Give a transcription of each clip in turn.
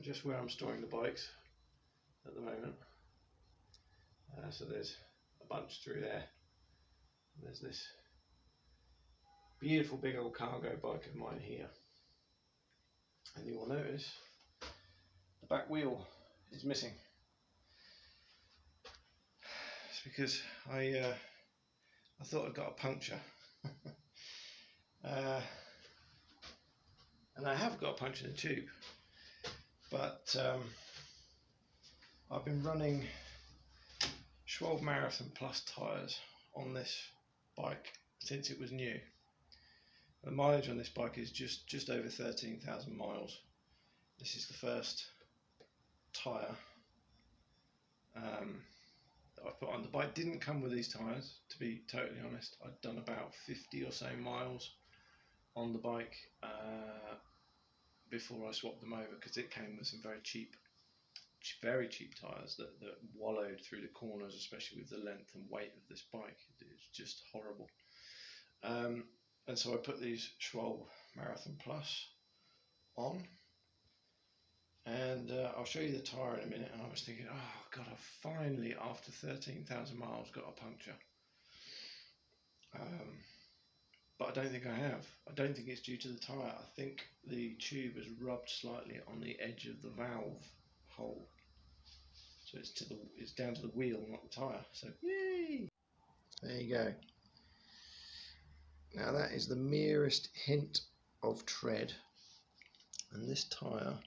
just where I'm storing the bikes at the moment. So there's a bunch through there. There's this beautiful big old cargo bike of mine here, and you will notice the back wheel is missing. It's because I thought I got a puncture. And I have got a puncture in the tube, but I've been running Schwalbe Marathon Plus tyres on this bike since it was new. The mileage on this bike is just over 13,000 miles. This is the first tyre that I've put on. The bike didn't come with these tyres, to be totally honest. I'd done about 50 or so miles on the bike before I swapped them over, because it came with some very cheap tyres that wallowed through the corners, especially with the length and weight of this bike. It's just horrible. And so I put these Schwalbe Marathon Plus on, and I'll show you the tyre in a minute. And I was thinking, oh God, I've finally, after 13,000 miles, got a puncture. But I don't think I have. I don't think it's due to the tyre. I think the tube has rubbed slightly on the edge of the valve hole. So it's down to the wheel, not the tyre. So yay! There you go. Now that is the merest hint of tread. And this tyre,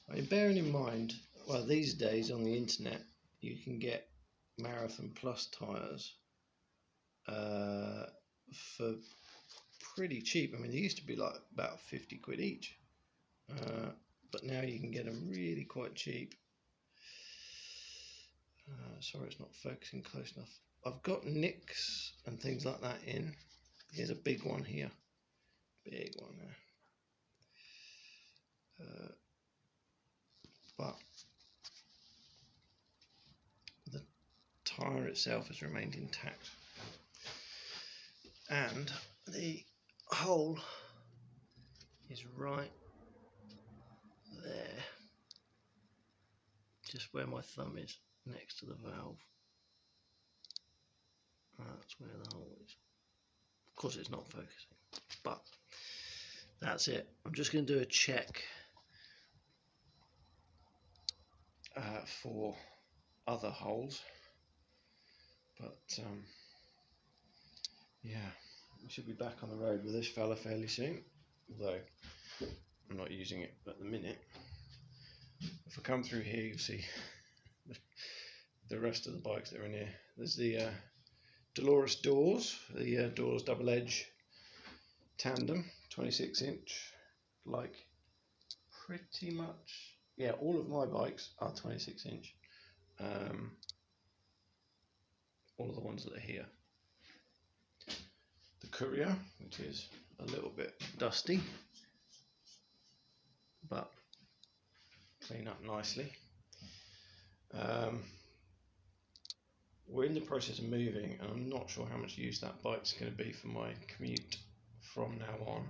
I mean, bearing in mind, well, these days on the internet you can get Marathon Plus tyres for pretty cheap. I mean, they used to be like about 50 quid each, but now you can get them really quite cheap. Sorry, it's not focusing close enough. I've got nicks and things like that in. Here's a big one here, big one there. But the tyre itself has remained intact, and the hole is right there, just where my thumb is, next to the valve. That's where the hole is. Of course it's not focusing, but that's it. I'm just going to do a check for other holes, but yeah, we should be back on the road with this fella fairly soon, although I'm not using it at the minute. If I come through here, you'll see the rest of the bikes that are in here. There's the Dolores doors, the doors double edge tandem, 26 inch, like pretty much, yeah, all of my bikes are 26 inch. All of the ones that are here. The Courier, which is a little bit dusty, but clean up nicely. We're in the process of moving, and I'm not sure how much use that bike's going to be for my commute from now on.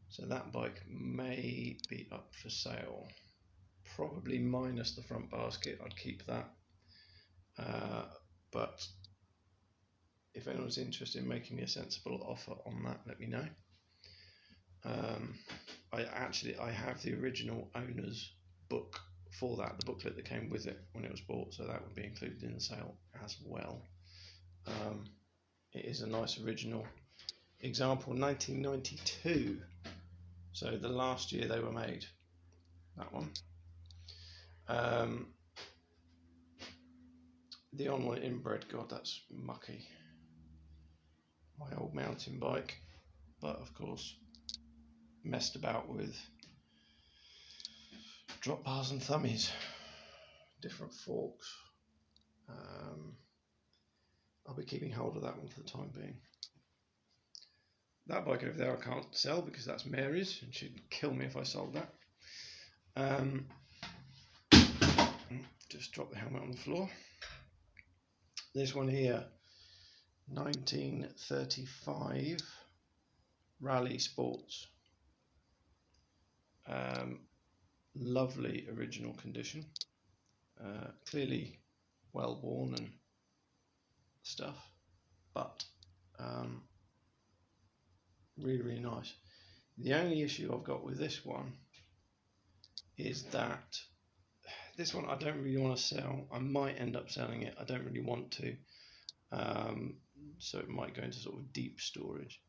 So that bike may be up for sale, probably minus the front basket. I'd keep that, but if anyone's interested in making me a sensible offer on that, let me know. I have the original owner's book for that, the booklet that came with it when it was bought, so that would be included in the sale as well. It is a nice original example, 1992, so the last year they were made, that one. The online inbred, God, that's mucky. My old mountain bike, but of course messed about with drop bars and thummies, different forks. I'll be keeping hold of that one for the time being. That bike over there I can't sell because that's Mary's, and she'd kill me if I sold that. Just drop the helmet on the floor. This one here, 1935 Rally Sports. lovely original condition, clearly well worn and stuff, but really nice. The only issue I've got with this one is that this one I don't really want to sell. I might end up selling it. I don't really want to, so it might go into sort of deep storage.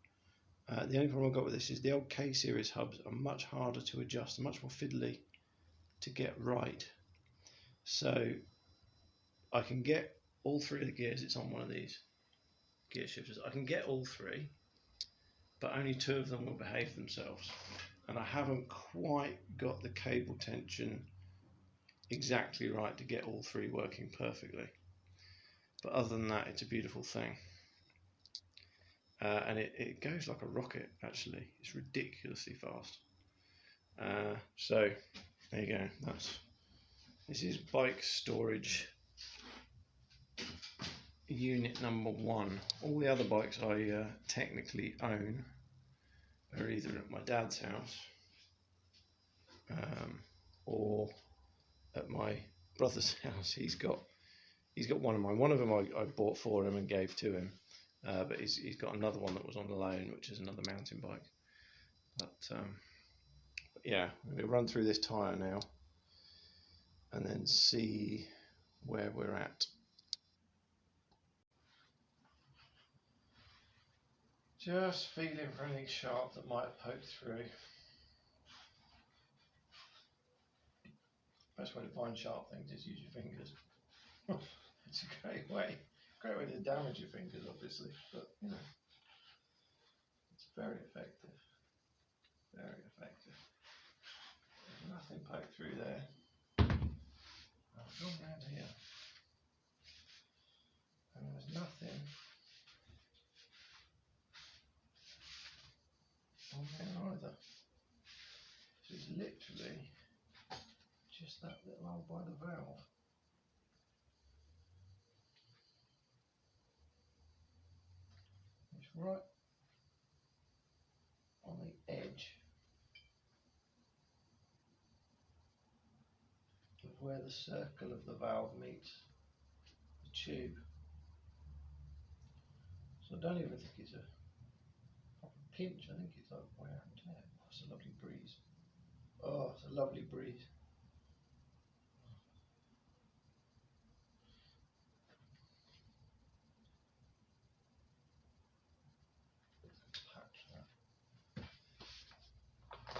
The only problem I've got with this is the old K series hubs are much harder to adjust, much more fiddly to get right. So I can get all three of the gears. It's on one of these gear shifters. I can get all three, but only two of them will behave themselves. And I haven't quite got the cable tension exactly right to get all three working perfectly. But other than that, it's a beautiful thing. And it goes like a rocket, actually. It's ridiculously fast. So there you go. This is bike storage unit number 1. All the other bikes I technically own are either at my dad's house or at my brother's house. He's got one of mine. One of them I bought for him and gave to him, but he's got another one that was on loan, which is another mountain bike. But yeah, we'll run through this tyre now and then see where we're at. Just feeling for anything sharp that might have poked through. Best way to find sharp things is use your fingers. It's a great way to damage your fingers, obviously, but you know, it's very effective. Very effective. There's nothing poked through there. I've gone around here, and there's nothing on there either. So it's literally just that little hole by the valve. It's right on the edge of where the circle of the valve meets the tube. So I don't even think it's a proper pinch. I think it's like wear and tear. Oh, it's a lovely breeze. Oh, it's a lovely breeze. Patch that.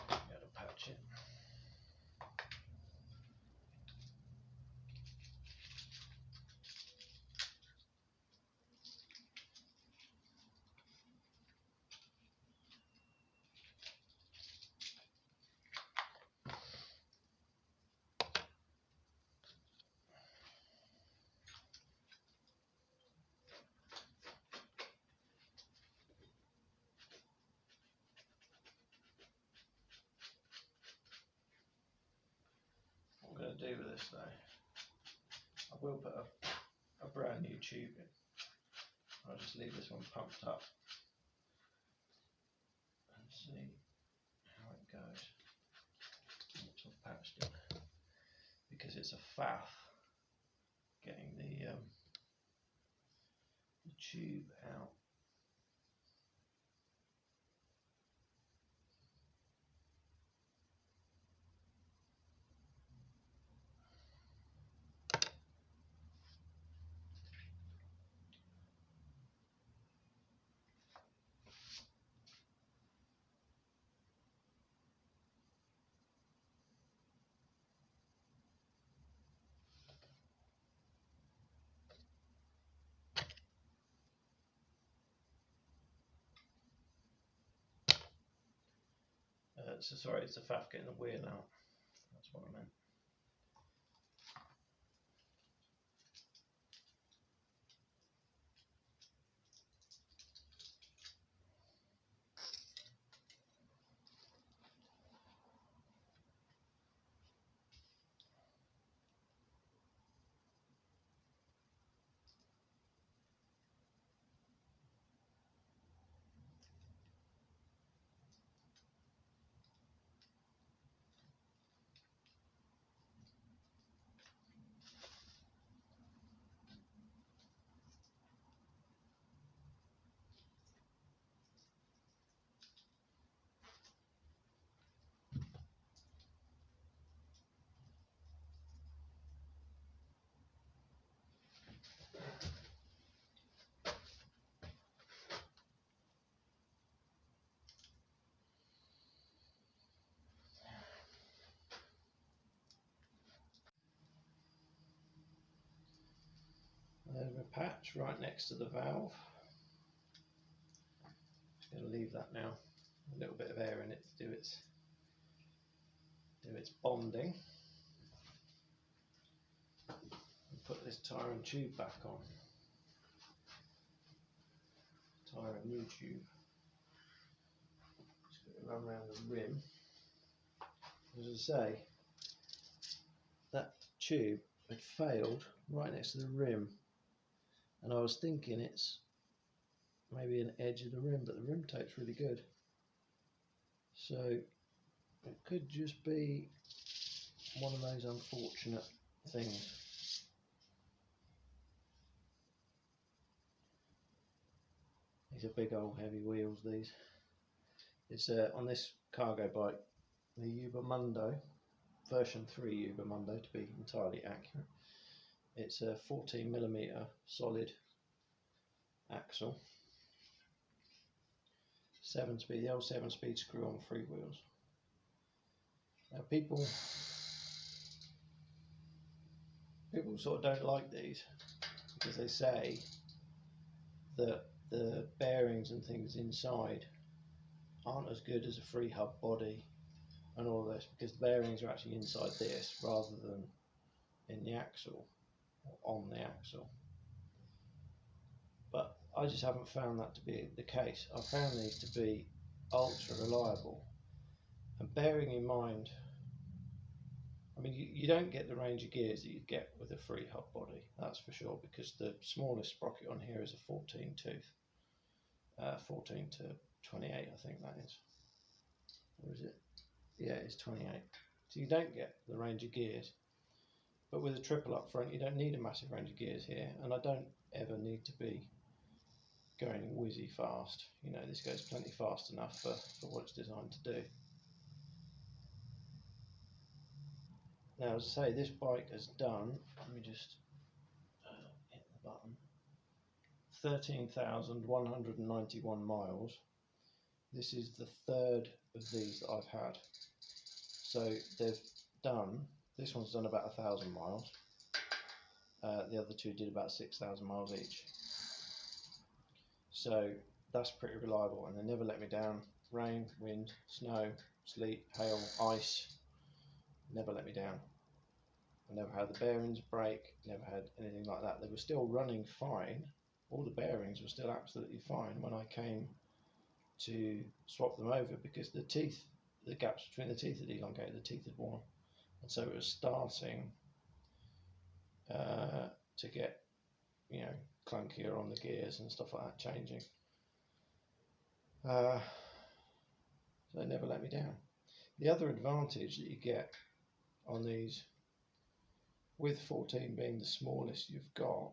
Got to patch it. What I'm going to do with this though, I will put a brand new tube in. I'll just leave this one pumped up and see how it goes once I've patched it, because it's a faff getting the tube out. So sorry, it's a faff getting the wheel out. That's what I meant. patch right next to the valve. Just going to leave that now, a little bit of air in it to do its bonding. And put this tire and tube back on. Tire and new tube. Just going to run around the rim. As I say, that tube had failed right next to the rim, and I was thinking it's maybe an edge of the rim, but the rim tape's really good, so it could just be one of those unfortunate things. These are big old heavy wheels, these. It's on this cargo bike, the Ubermundo, version 3 Ubermundo to be entirely accurate. It's a 14mm solid axle, 7-speed, the old 7-speed screw-on freewheels. Now people sort of don't like these because they say that the bearings and things inside aren't as good as a free hub body and all this, because the bearings are actually inside this rather than in the axle or on the axle. But I just haven't found that to be the case. I've found these to be ultra reliable, and bearing in mind, I mean, you don't get the range of gears that you'd get with a free hub body, that's for sure, because the smallest sprocket on here is a 14 tooth, 14 to 28, I think that is. Or is it? Yeah, it's 28. So you don't get the range of gears. But with a triple up front, you don't need a massive range of gears here, and I don't ever need to be going whizzy fast. You know, this goes plenty fast enough for what it's designed to do. Now, as I say, this bike has done, let me just hit the button, 13,191 miles. This is the third of these that I've had. So they've done, this one's done about 1,000 miles. The other two did about 6,000 miles each. So that's pretty reliable, and they never let me down. Rain, wind, snow, sleet, hail, ice, never let me down. I never had the bearings break, never had anything like that. They were still running fine. All the bearings were still absolutely fine when I came to swap them over, because the teeth, the gaps between the teeth had elongated, the teeth had worn, and so it was starting to get, you know, clunkier on the gears and stuff like that, changing. So they never let me down. The other advantage that you get on these, with 14 being the smallest you've got,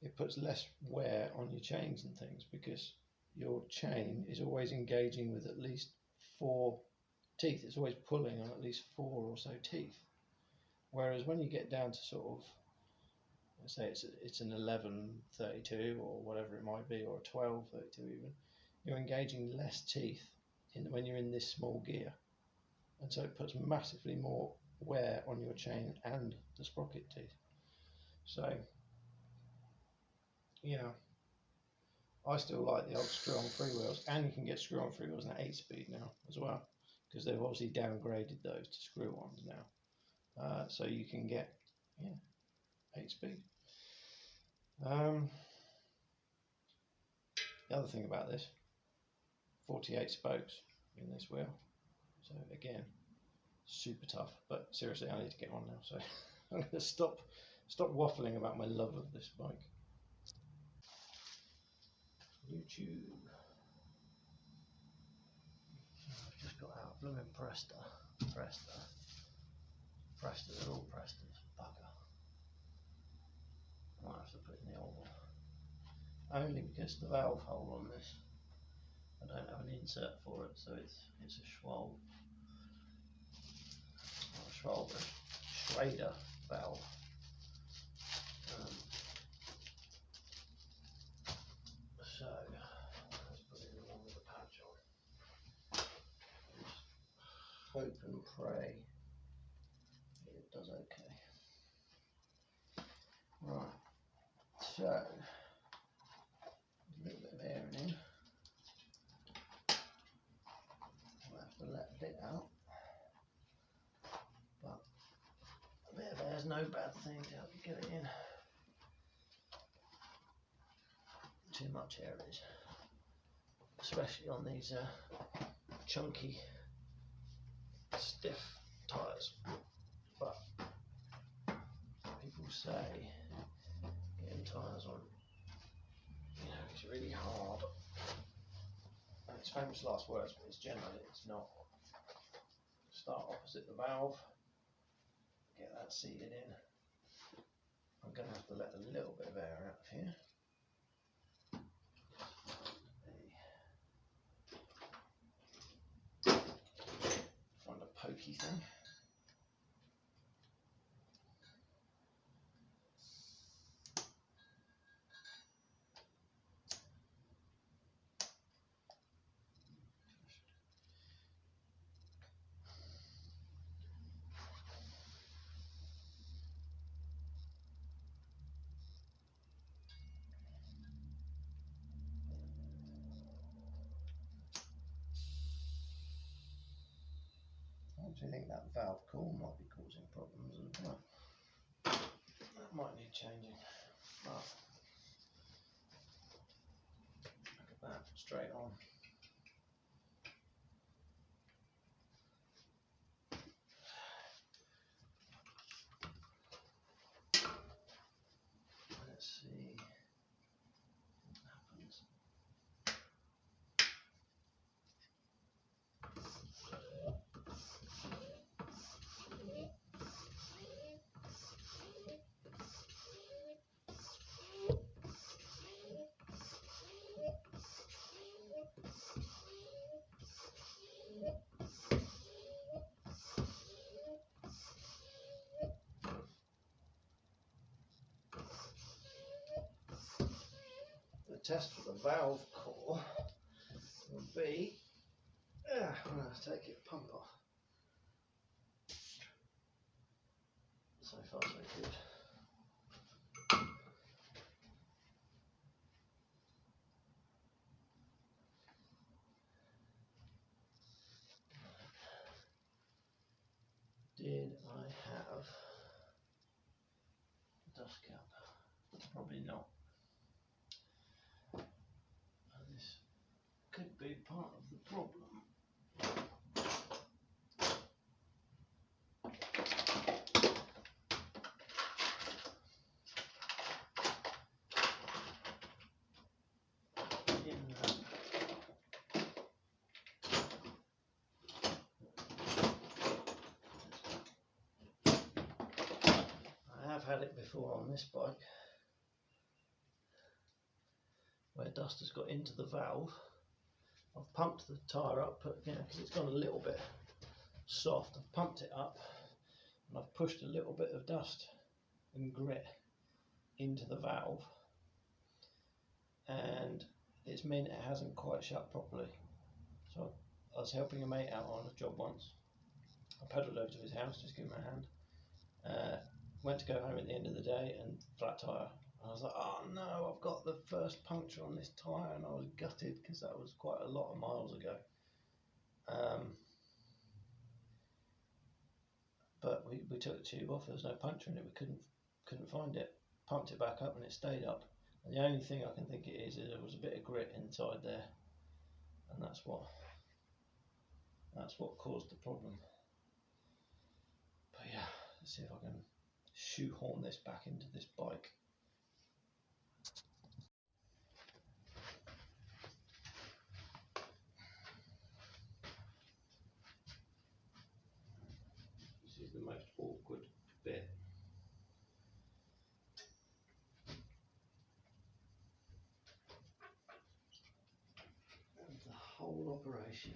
it puts less wear on your chains and things, because your chain is always engaging with at least 4 teeth. It's always pulling on at least 4 or so teeth. Whereas when you get down to sort of, let's say it's an 1132 or whatever it might be, or a 1232 even, you're engaging less teeth when you're in this small gear, and so it puts massively more wear on your chain and the sprocket teeth. So, you know, I still like the old screw-on freewheels, and you can get screw-on freewheels in 8-speed now as well, because they've obviously downgraded those to screw-ons now. So you can get, yeah, 8-speed. The other thing about this, 48 spokes in this wheel, so again, super tough. But seriously, I need to get one now, so I'm going to stop waffling about my love of this bike. YouTube. I've just got out blooming Presta. They're all Prestas, bugger. I might have to put in the old one. Only because the valve hole on this, I don't have an insert for it, so it's a Schwalbe. Not a Schwalbe, a Schrader valve. So let's put it in one with a patch on. Just hope and pray it does okay. Right, So, a little bit of air in here. I'll have to let a bit out. But a bit of air is no bad thing to help you get it in. Too much air is, especially on these chunky, stiff tyres. But people say getting tyres on, it's really hard. And it's famous last words, but it's not. Start opposite the valve, get that seated in. I'm going to have to let a little bit of air out of here. Find a pokey thing. I actually think that valve core might be causing problems as well. That might need changing. But look at that, straight on. Let's see what happens. The test for the valve core will be, I'm going to take it, pump it off. So far so good. Did I have a dust cap? Probably not. And this could be part of the problem. I have had it before on this bike, where dust has got into the valve. I've pumped the tyre up, because it's gone a little bit soft. I've pumped it up and I've pushed a little bit of dust and grit into the valve, and it's meant it hasn't quite shut properly. So I was helping a mate out on a job once. I pedalled over to his house, just give him a hand. Went to go home at the end of the day and flat tyre. I was like, oh no, I've got the first puncture on this tyre, and I was gutted because that was quite a lot of miles ago. But we took the tube off, there was no puncture in it, we couldn't find it. Pumped it back up and it stayed up. And the only thing I can think it is there was a bit of grit inside there, and that's what caused the problem. But yeah, let's see if I can shoehorn this back into this bike. This is the most awkward bit. Of the whole operation.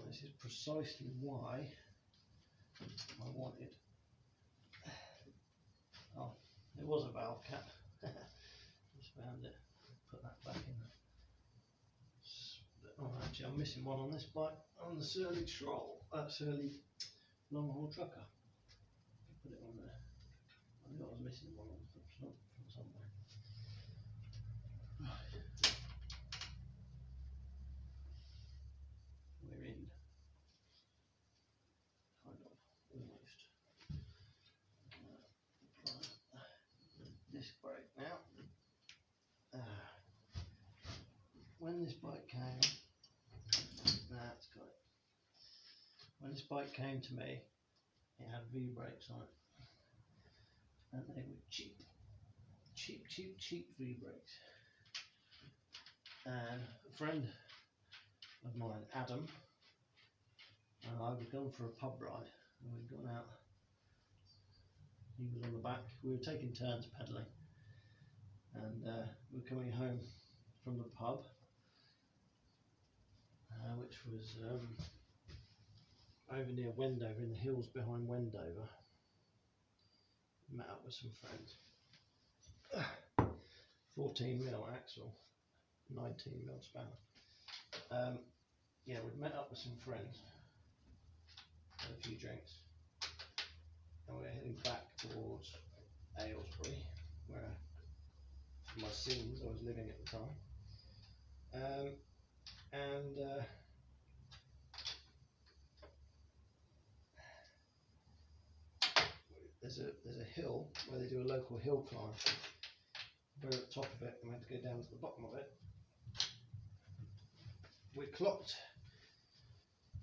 This is precisely why I wanted Oh, it was a valve cap. Just found it. Put that back in. Oh, actually, I'm missing one on this bike on the Surly Troll. Surly long haul trucker. Put it on there. I knew I was missing one on from somewhere. Right. We're in. Kind of. Almost. Disc brake now. When this bike came, that's got it. When this bike came to me, it had V brakes on it, and they were cheap V brakes. And a friend of mine, Adam, and I had gone for a pub ride, and we'd gone out. He was on the back. We were taking turns pedalling, and we were coming home from the pub, which was over near Wendover, in the hills behind Wendover. Met up with some friends. 14mm axle, 19mm spanner. Yeah, we'd met up with some friends, had a few drinks, and we were heading back towards Aylesbury, where my sins I was living at the time. There's a hill where they do a local hill climb. We're at the top of it, and we had to go down to the bottom of it. We clocked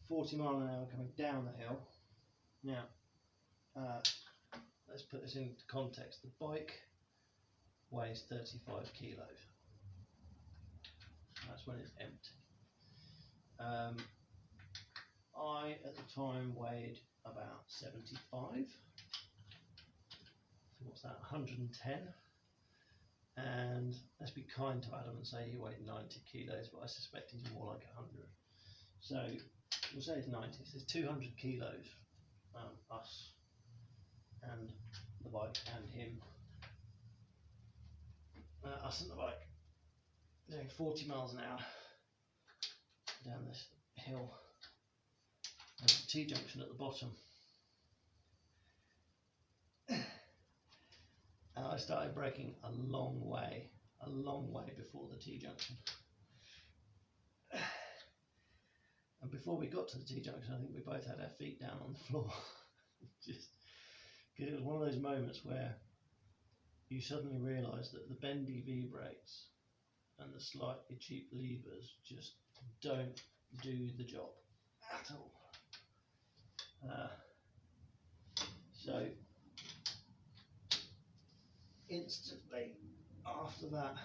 40 mile an hour coming down the hill. Now, let's put this into context. The bike weighs 35 kilos. That's when it's empty. I, at the time, weighed about 75. So what's that, 110? And let's be kind to Adam and say he weighed 90 kilos, but I suspect he's more like 100. So we'll say it's 90. So it's 200 kilos, us and the bike and him. Us and the bike doing 40 miles an hour down this hill. There's a T-junction at the bottom. And I started braking a long way before the T-junction. And before we got to the T-junction, I think we both had our feet down on the floor. Just because it was one of those moments where you suddenly realise that the bendy V-brakes and the slightly cheap levers just don't do the job at all. So instantly after that,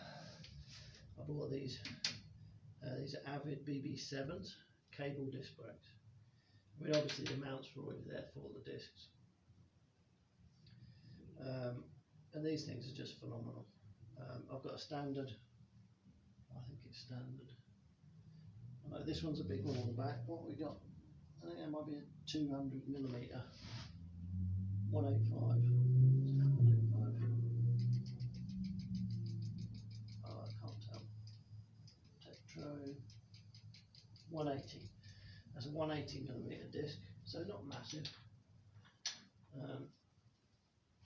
I bought these. These are Avid BB7s, cable disc brakes. I mean, obviously the mounts were already there for the discs. And these things are just phenomenal. I've got a standard, I think it's standard. I know this one's a big one on the back. What we got? I think there might be a 200mm 185. Oh, I can't tell. Tektro 180. That's a 180mm disc, so not massive.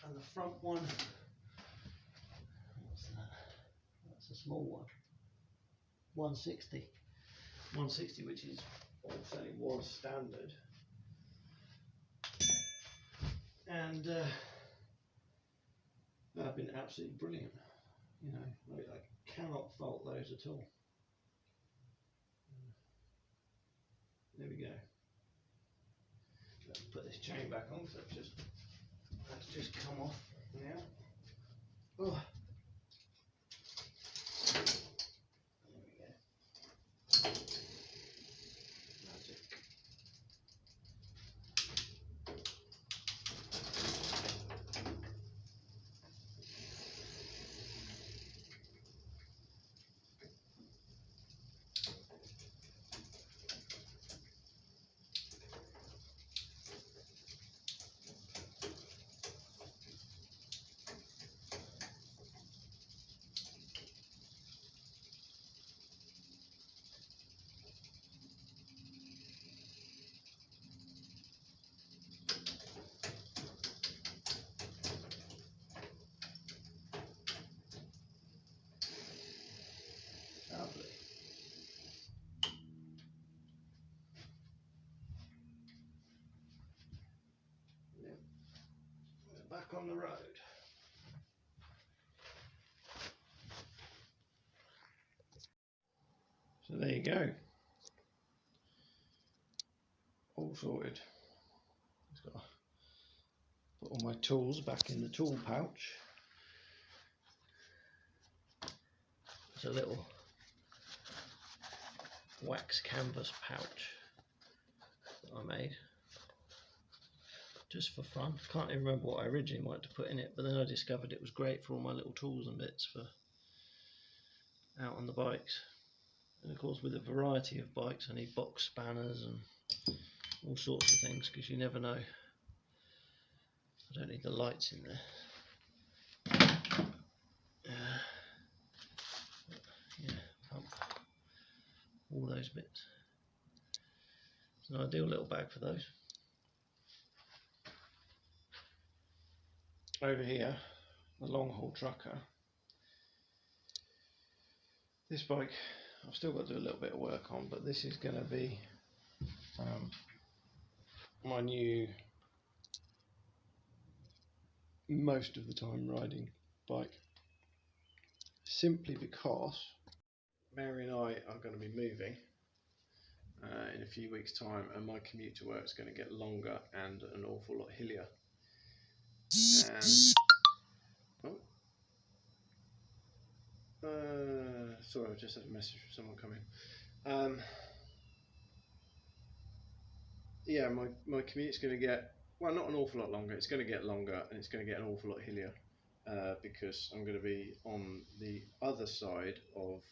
And the front one, what's that? That's a small one. 160. 160, which is also was standard. And they've been absolutely brilliant. You know, I cannot fault those at all. There we go. Let's put this chain back on, so that's just come off now. Oh. There we go. Magic. on the road. So there you go. All sorted. Just got to put all my tools back in the tool pouch. It's a little wax canvas pouch that I made just for fun. Can't even remember what I originally wanted to put in it, but then I discovered it was great for all my little tools and bits for out on the bikes. And of course, with a variety of bikes, I need box spanners and all sorts of things, because you never know. I don't need the lights in there. Yeah, pump, all those bits. It's an ideal little bag for those. Over here, the long haul trucker. This bike I've still got to do a little bit of work on, but this is going to be my new most of the time riding bike, simply because Mary and I are going to be moving in a few weeks' time, and my commute to work is going to get longer and an awful lot hillier. And sorry, I just had a message from someone coming. Yeah, my commute's going to get, well, not an awful lot longer. It's going to get longer, and it's going to get an awful lot hillier because I'm going to be on the other side of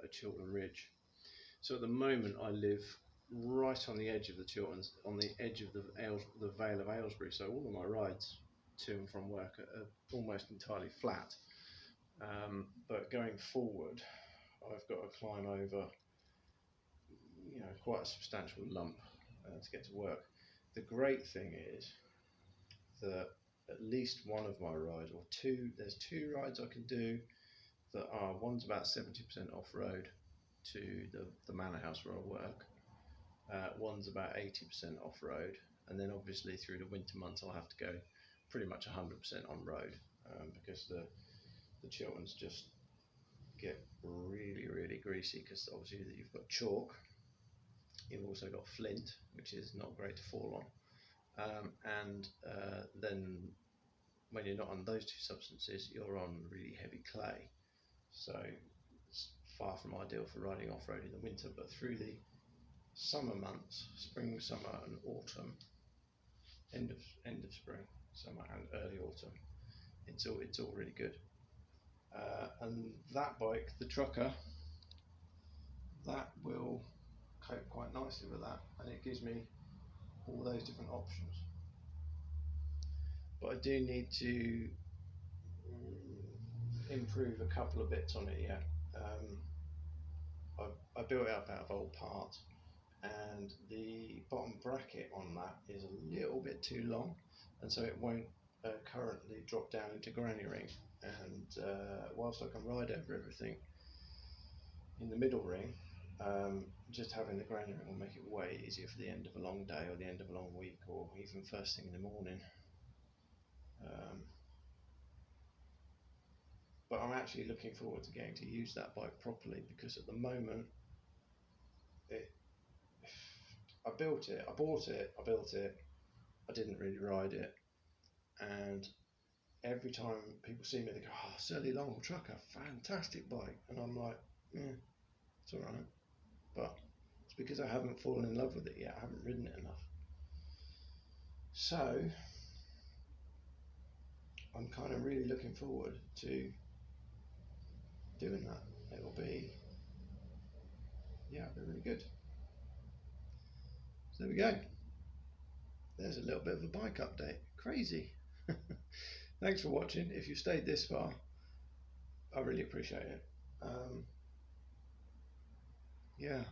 a Chiltern Ridge. So at the moment, I live right on the edge of the Chilterns, on the edge of the Vale of Aylesbury. So all of my rides to and from work are almost entirely flat. But going forward, I've got to climb over, quite a substantial lump to get to work. The great thing is that at least one of my rides, or two, there's two rides I can do that are, one's about 70% off-road to the manor house where I work, one's about 80% off-road, and then obviously through the winter months I'll have to go pretty much 100% on road because the Chilterns just get really greasy, because obviously you've got chalk, you've also got flint, which is not great to fall on, and then when you're not on those two substances, you're on really heavy clay, so it's far from ideal for riding off-road in the winter. But through the summer months, spring, summer and autumn, end of spring, summer and early autumn, it's all really good. And that bike, the trucker, that will cope quite nicely with that, and it gives me all those different options. But I do need to improve a couple of bits on it yet. I built it up out of old parts, and the bottom bracket on that is a little bit too long, and so it won't currently drop down into granny ring. And whilst I can ride over everything in the middle ring, just having the granny ring will make it way easier for the end of a long day or the end of a long week, or even first thing in the morning. But I'm actually looking forward to getting to use that bike properly, because at the moment I bought it, I didn't really ride it, and every time people see me they go, "Oh, Surly Long Haul Trucker, fantastic bike," and I'm like, yeah, it's alright, but it's because I haven't fallen in love with it yet, I haven't ridden it enough. So I'm kind of really looking forward to doing that. It'll be really good. So there we go. There's a little bit of a bike update. Crazy. Thanks for watching. If you've stayed this far, I really appreciate it. Yeah.